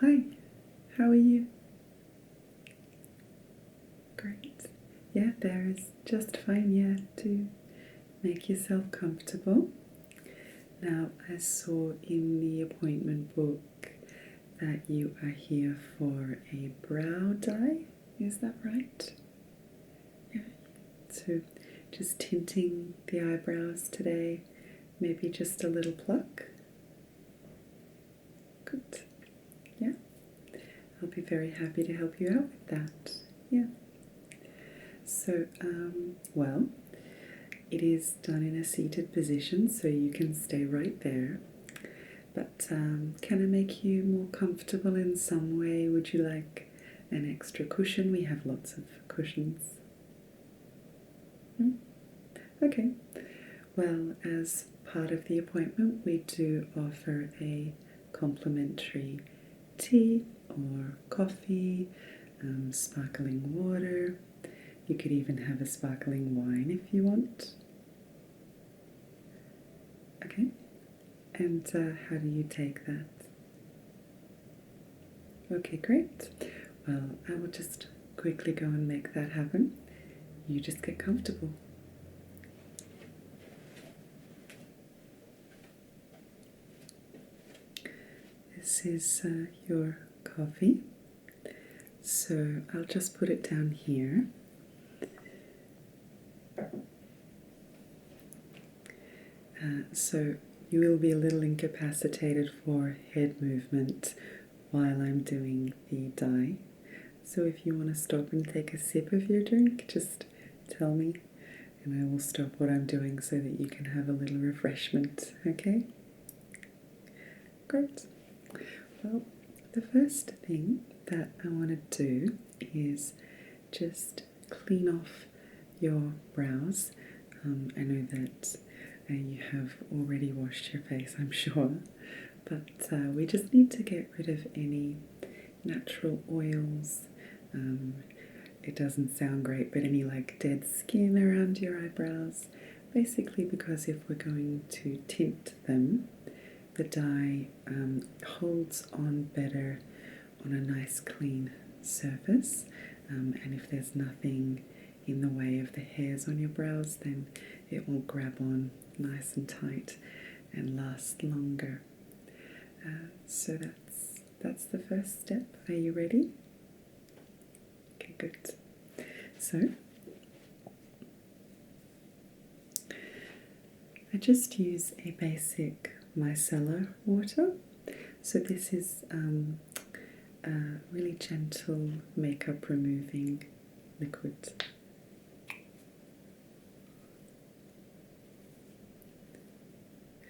Hi, how are you? Great. Yeah, there is just fine, yeah, to make yourself comfortable. Now, I saw in the appointment book that you are here for a brow dye, is that right? Yeah. So, just tinting the eyebrows today, maybe just a little pluck. Good. Yeah. I'll be very happy to help you out with that. Yeah. So, well, it is done in a seated position, so you can stay right there. But can I make you more comfortable in some way? Would you like an extra cushion? We have lots of cushions. Okay. Well, as part of the appointment, we do offer a complimentary tea or coffee, sparkling water. You could even have a sparkling wine if you want. Okay. And how do you take that? Okay, great. Well, I will just quickly go and make that happen. You just get comfortable. This is your coffee. So I'll just put it down here. So you will be a little incapacitated for head movement while I'm doing the dye. So if you want to stop and take a sip of your drink, just tell me and I will stop what I'm doing so that you can have a little refreshment, okay? Great. Well, the first thing that I want to do is just clean off your brows. I know that you have already washed your face, I'm sure, but we just need to get rid of any natural oils. It doesn't sound great, but any like dead skin around your eyebrows, basically because if we're going to tint them, the dye holds on better on a nice clean surface, and if there's nothing in the way of the hairs on your brows, then it will grab on nice and tight and last longer. So that's the first step. Are you ready? Okay, good. So I just use a basic micellar water. So this is a really gentle makeup removing liquid.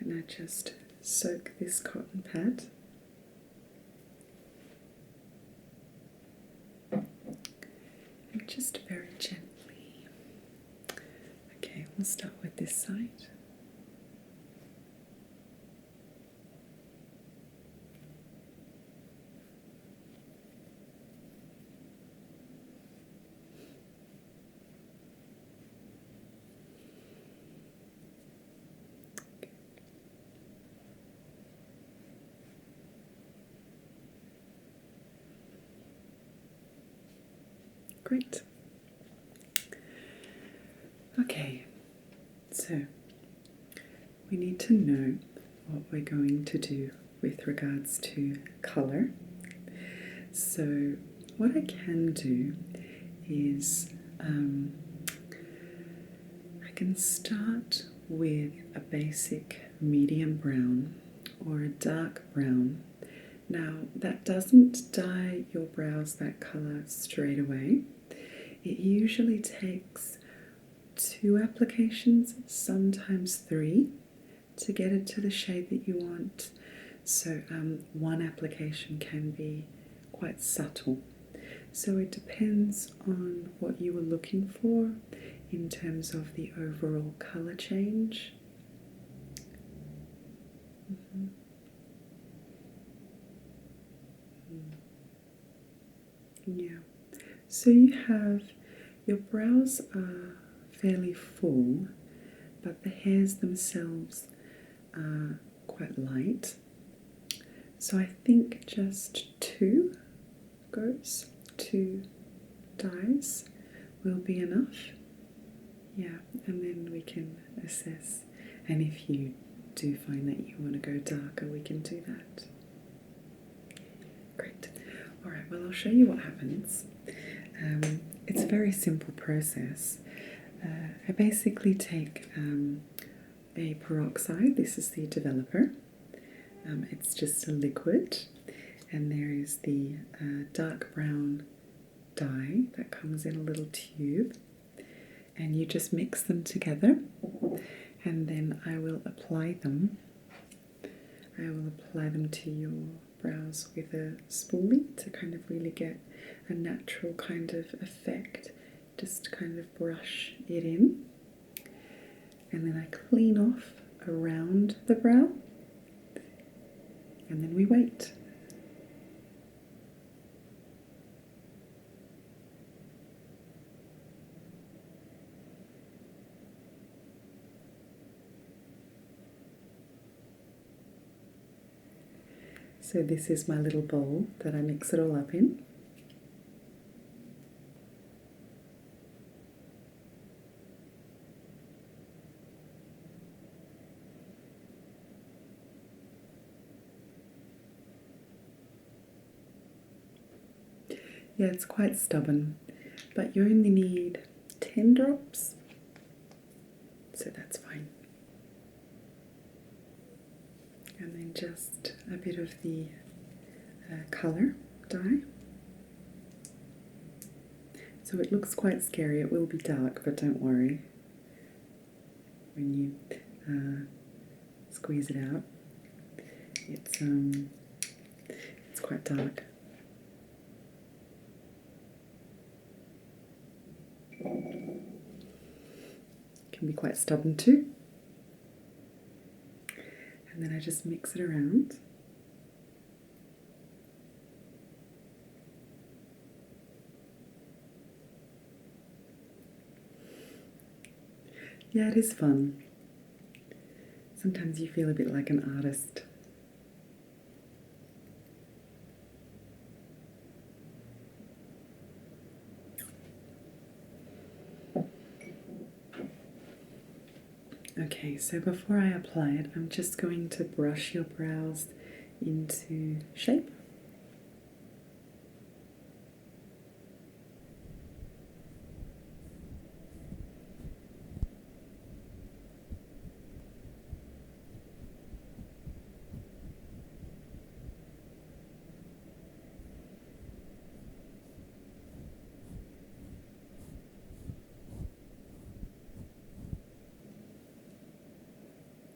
And I just soak this cotton pad and just very gently. Okay, we'll start with this side. Great. Okay, so we need to know what we're going to do with regards to colour. So what I can do is I can start with a basic medium brown or a dark brown. Now that doesn't dye your brows that colour straight away. It usually takes 2 applications, sometimes 3, to get it to the shade that you want. So one application can be quite subtle. So it depends on what you were looking for in terms of the overall colour change. Yeah. So you have, your brows are fairly full, but the hairs themselves are quite light. So I think just two dyes will be enough. Yeah, and then we can assess. And if you do find that you want to go darker, we can do that. Great. Alright, well I'll show you what happens. It's a very simple process. I basically take a peroxide. This is the developer. It's just a liquid, and there is the dark brown dye that comes in a little tube, and you just mix them together, and then I will apply them. I will apply them to your brows with a spoolie to kind of really get a natural kind of effect. Just kind of brush it in, and then I clean off around the brow, and then we wait. So this is my little bowl that I mix it all up in. Yeah, it's quite stubborn, but you only need 10 drops, so that's fine. And then just a bit of the colour dye. So it looks quite scary. It will be dark, but don't worry. When you squeeze it out, it's quite dark. Can be quite stubborn too. And then I just mix it around. Yeah, it is fun. Sometimes you feel a bit like an artist. Okay, so before I apply it, I'm just going to brush your brows into shape.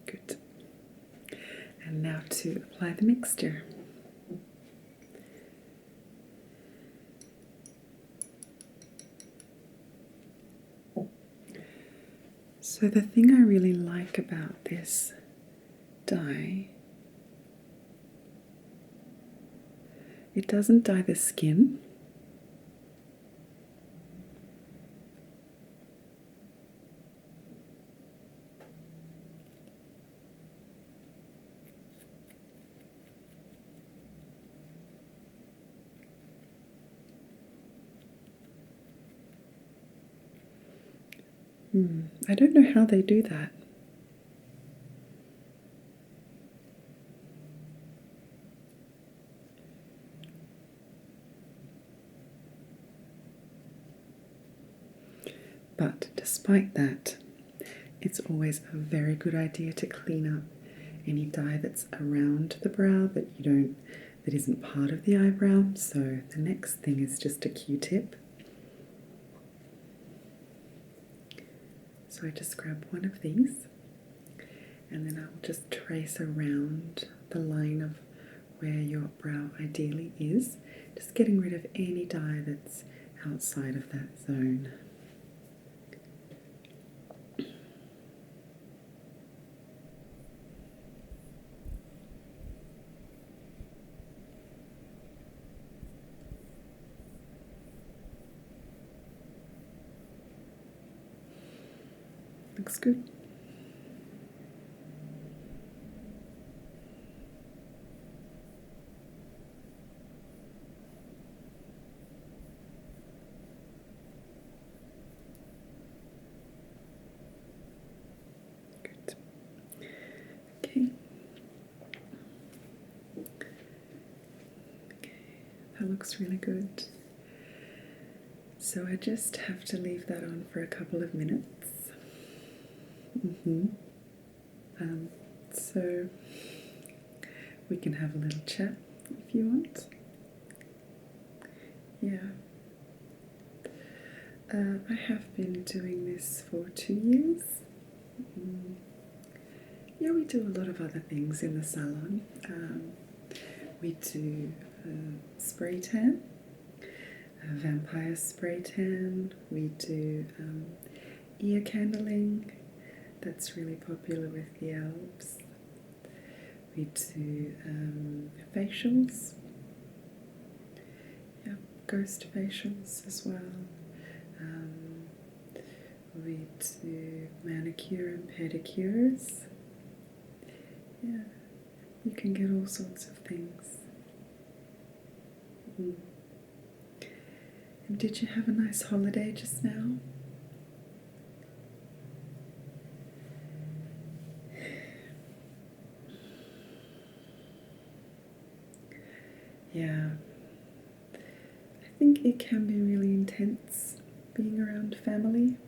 Good. And now to apply the mixture. So the thing I really like about this dye, it doesn't dye the skin. I don't know how they do that. But despite that, it's always a very good idea to clean up any dye that's around the brow that isn't part of the eyebrow. So the next thing is just a Q-tip. So I just grab one of these, and then I'll just trace around the line of where your brow ideally is, just getting rid of any dye that's outside of that zone. Looks good. that looks really good. So I just have to leave that on for a couple of minutes. So we can have a little chat if you want. Yeah. I have been doing this for 2 years. Yeah, we do a lot of other things in the salon. We do spray tan, vampire spray tan. We do ear candling. That's really popular with the elves. We do facials. Yeah, ghost facials as well. We do manicure and pedicures. Yeah, you can get all sorts of things. And did you have a nice holiday just now? Yeah, I think it can be really intense being around family.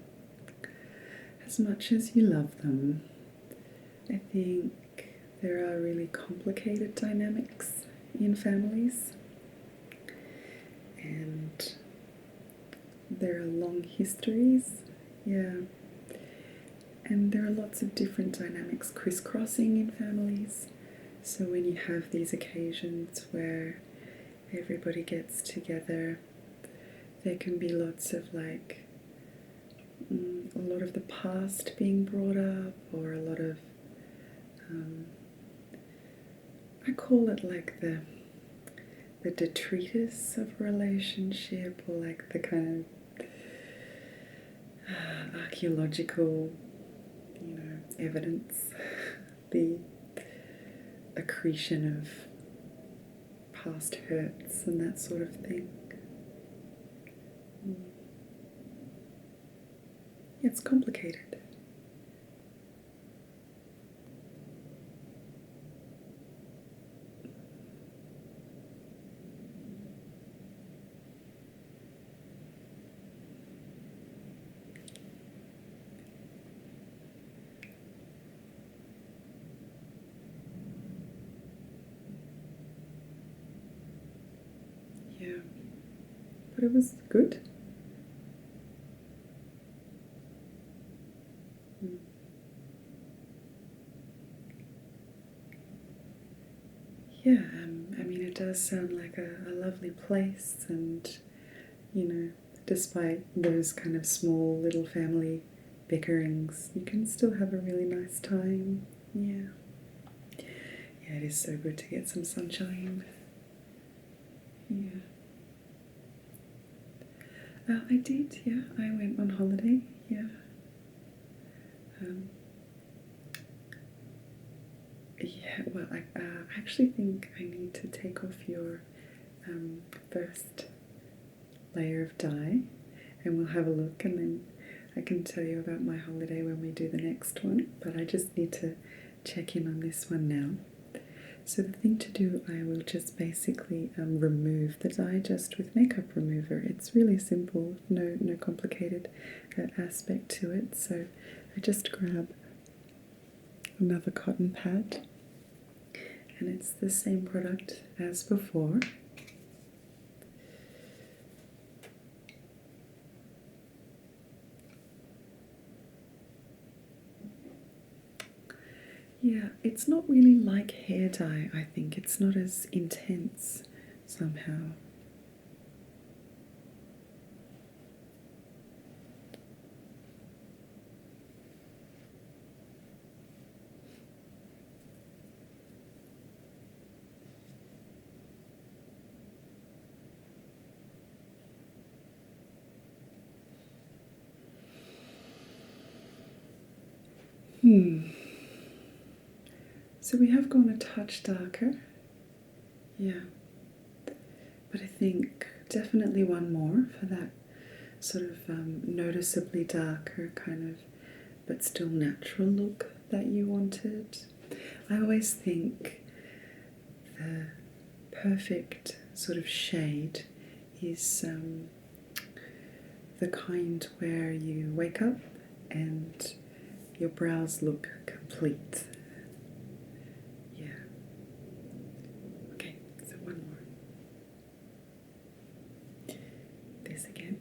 As much as you love them, I think there are really complicated dynamics in families, and there are long histories, yeah, and there are lots of different dynamics crisscrossing in families. So when you have these occasions where everybody gets together, there can be lots of a lot of the past being brought up, or a lot of I call it like the detritus of a relationship, or like the kind of archaeological, evidence, the accretion of past hurts and that sort of thing. It's complicated. Yeah, but it was good. Yeah, I mean, it does sound like a lovely place, and despite those kind of small little family bickerings, you can still have a really nice time. Yeah. Yeah, it is so good to get some sunshine. Yeah. I did, yeah. I went on holiday, yeah. Yeah, well, I actually think I need to take off your first layer of dye, and we'll have a look, and then I can tell you about my holiday when we do the next one, but I just need to check in on this one now. So the thing to do, I will just basically remove the dye just with makeup remover. It's really simple, no complicated aspect to it. So I just grab another cotton pad, and it's the same product as before. Yeah, it's not really like hair dye, I think. It's not as intense somehow. So we have gone a touch darker. Yeah. But I think definitely one more for that sort of noticeably darker kind of, but still natural look that you wanted. I always think the perfect sort of shade is the kind where you wake up and your brows look complete. Yeah. Okay, so one more. This again.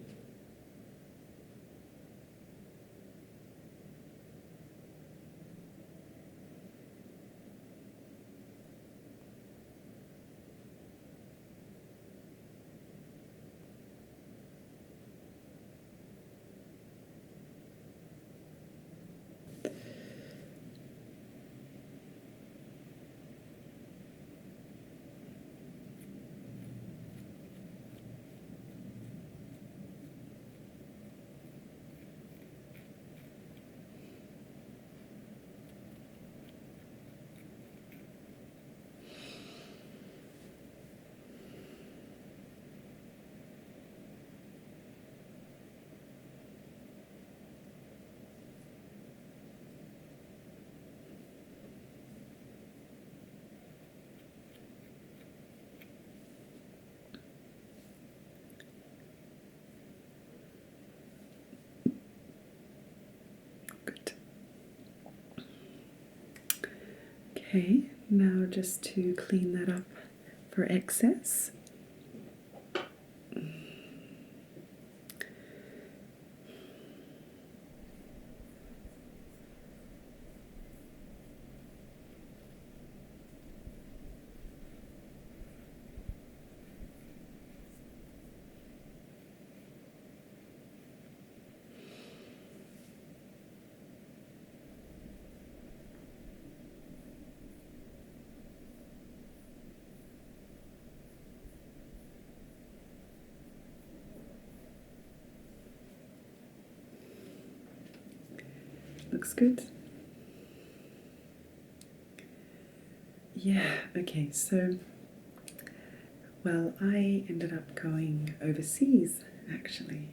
Good. Okay, now just to clean that up for excess. Looks good. Yeah, okay, so, well, I ended up going overseas, actually.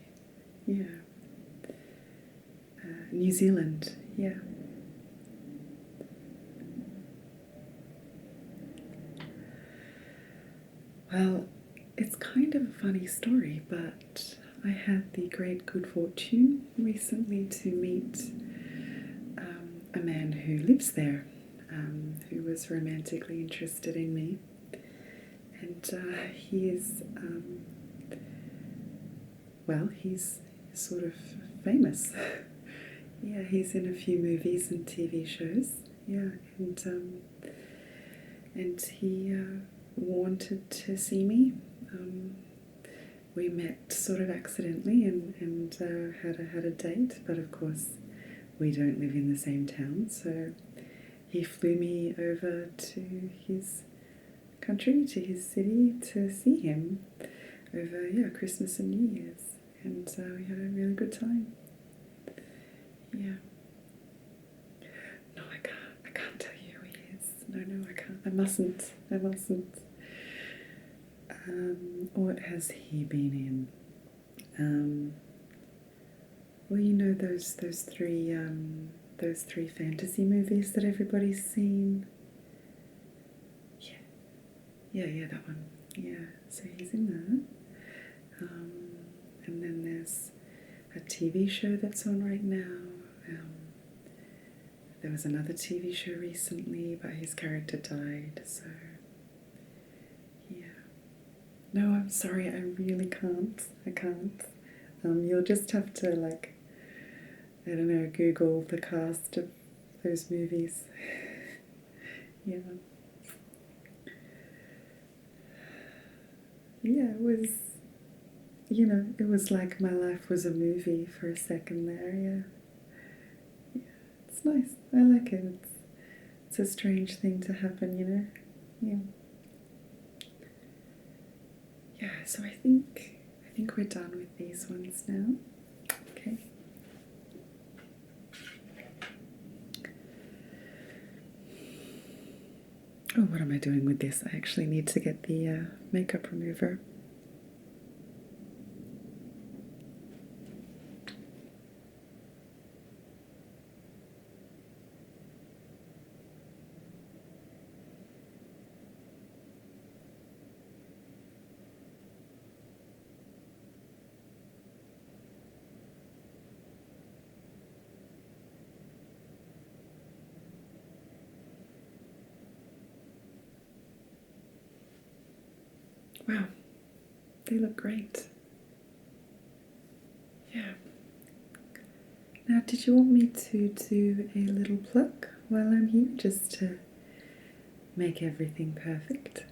Yeah. New Zealand, yeah. Well, it's kind of a funny story, but I had the great good fortune recently to meet a man who lives there, who was romantically interested in me. And he is, well, he's sort of famous. Yeah, he's in a few movies and TV shows. Yeah, and he wanted to see me. We met sort of accidentally and had a date, but of course we don't live in the same town, so he flew me over to his country, to his city, to see him over, yeah, Christmas and New Year's, and we had a really good time. Yeah. No, I can't tell you who he is. No, I can't. I mustn't. What has he been in? Well, you know those three fantasy movies that everybody's seen. Yeah, that one. Yeah, so he's in that. And then there's a TV show that's on right now. There was another TV show recently, but his character died, so yeah. No, I'm sorry, I really can't. I can't. You'll just have to, like, I don't know, Google the cast of those movies. Yeah. Yeah, it was, it was like my life was a movie for a second there, yeah. Yeah, it's nice. I like it. It's a strange thing to happen. Yeah. Yeah, so I think we're done with these ones now. Okay. Oh, what am I doing with this? I actually need to get the makeup remover. Wow, they look great. Yeah. Now, did you want me to do a little pluck while I'm here, just to make everything perfect?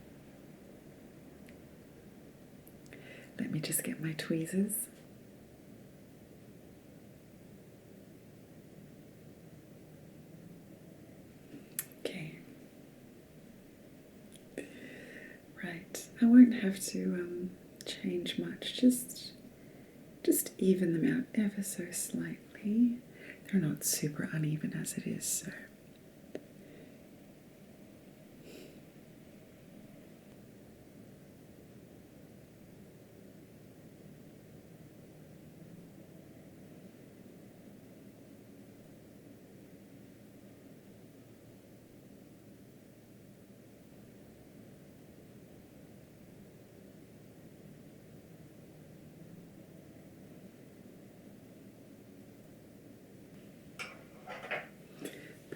Let me just get my tweezers. Okay. Right, I won't have to change much, just even them out ever so slightly. They're not super uneven as it is, so.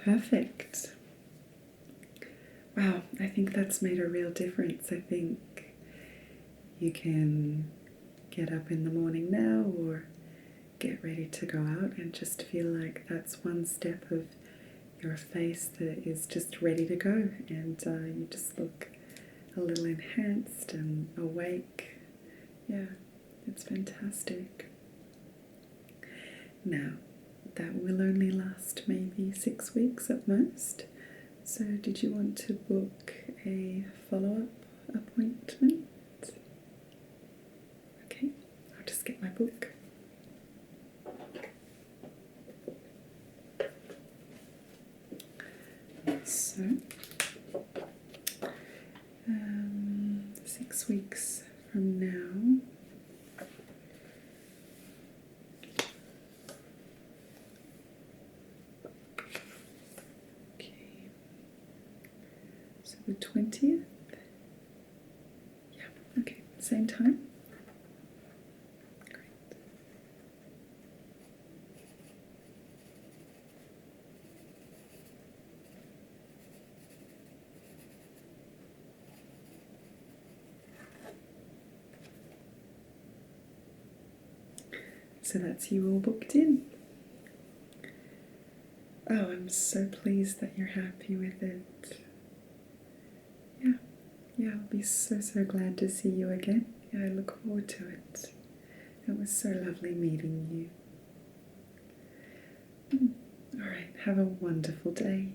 Perfect. Wow, I think that's made a real difference. I think you can get up in the morning now or get ready to go out and just feel like that's one step of your face that is just ready to go, and you just look a little enhanced and awake. Yeah, it's fantastic. Now, that will only last maybe 6 weeks at most. So did you want to book a follow-up appointment? Okay, I'll just get my book. So, 6 weeks from now, okay, so the 20th, yeah, okay, same time. Great. So that's you all booked in. Oh, I'm so pleased that you're happy with it. Yeah, I'll be so glad to see you again. Yeah, I look forward to it. It was so lovely meeting you. All right, have a wonderful day.